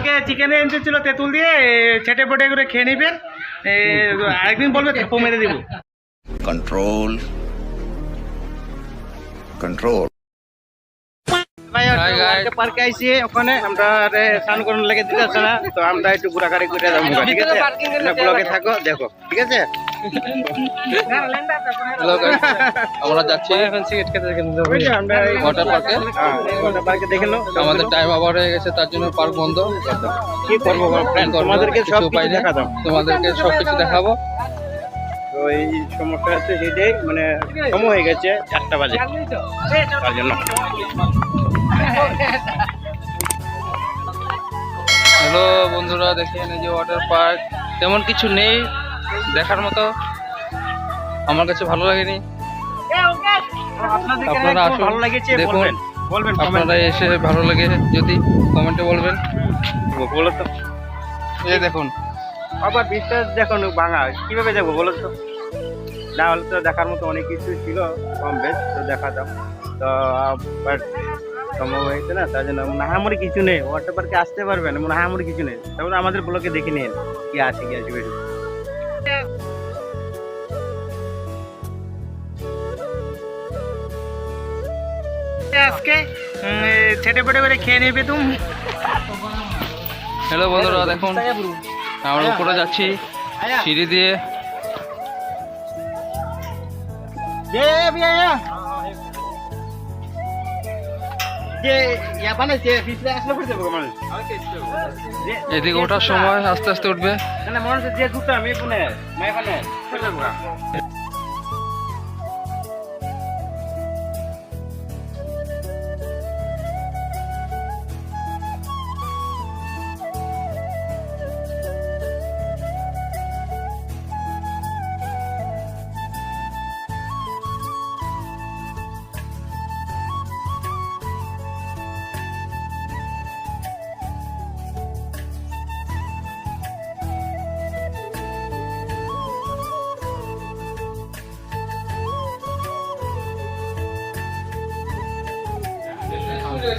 কালকে চিকেন এনেছিল তেঁতুল দিয়ে ছেটে পটে করে খেয়ে নেবেন, আরেকদিন বলবে থাপো মেরে দিব। कंट्रोल कंट्रोल পার্কে আইছি, ওখানে আমরা স্নান করার লেগে দিতে আসছে না, তো আমরা একটু ঘোরাঘুরি করে যাবো, ঠিক আছে? ব্লগে থাকো, দেখো, ঠিক আছে? আমরা যাচ্ছি এখন সিগারেট খেতে ওয়াটার পার্কে। ওয়াটার পার্কে দেখে নাও, আমাদের টাইম ওভার হয়ে গেছে, তার জন্য পার্ক বন্ধ। কি করবো ফ্রেন্ড, তোমাদেরকে সব কিছু দেখাতাম, তোমাদেরকে সবকিছু দেখাবো। তো এই সমস্যা হচ্ছে সেটাই, মানে সময় হয়ে গেছে 4টা বাজে, তার জন্য। হ্যালো বন্ধুরা, দেখেন এই যে ওয়াটার পার্ক, তেমন কিছু নেই দেখার মতো, আমার কাছে ভালো লাগেনি। আপনারা আসুন, ভালো লেগেছে দেখুন, বলবেন আপনারা এসে ভালো লাগে যদি কমেন্টে বলবেন। বলো তো, এই দেখুন আবার বিশ্বাস দেখুন ভাঙা কিভাবে যাবো বলো তো? না হলে তো দেখার মতো অনেক কিছু ছিল কম বেশ, তো দেখাতাম, তো বাট সম্ভব হয়েছে না, তার জন্য নাহামরি কিছু নেই। ওয়াটার পার্কে আসতে পারবেন, নাহামরি কিছু নেই, তারপরে আমাদের ব্লকে দেখে নিন কি আছে কি আসবে। আজকে ছেটে পেটে করে খেয়ে নেবে তুমি। হ্যালো বন্ধুরা, দেখুন আমরা উপরে যাচ্ছি সিঁড়ি দিয়ে। এদিকে ওঠার সময় আস্তে আস্তে উঠবে। মনে হচ্ছে যে দুটো আমি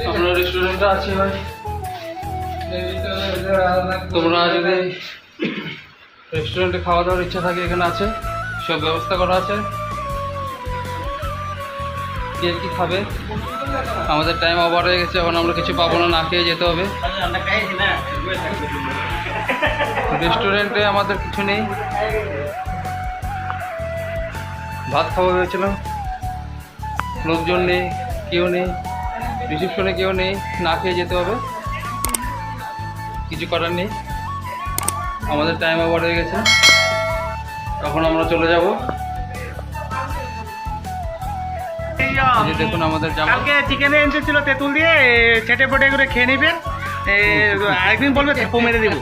আমরা রেস্টুরেন্টে আছি ভাই, তোমরা যদি রেস্টুরেন্টে খাওয়া দাওয়ার ইচ্ছা থাকে এখানে আছে, সব ব্যবস্থা করা আছে। কে কি খাবে? আমাদের টাইম ওভার হয়ে গেছে, এখন আমরা কিছু পাবো না, না খেয়ে যেতে হবে। রেস্টুরেন্টে আমাদের কিছু নেই, ভাত খাওয়া হয়েছিলাম, লোকজন নেই, কেউ নেই, রিসেপশনে কেউ নেই, না খেয়ে যেতে হবে, কিছু করার নেই। আমাদের টাইম ওভার হয়ে গেছে, তখন আমরা চলে যাব। দেখুন আমাদের জামা, কালকে চিকেন এনেছিল তেঁতুল দিয়ে ছেটে পটে করে খেয়ে নেবেন, আরেকদিন বলবে থাপো মেরে দিব।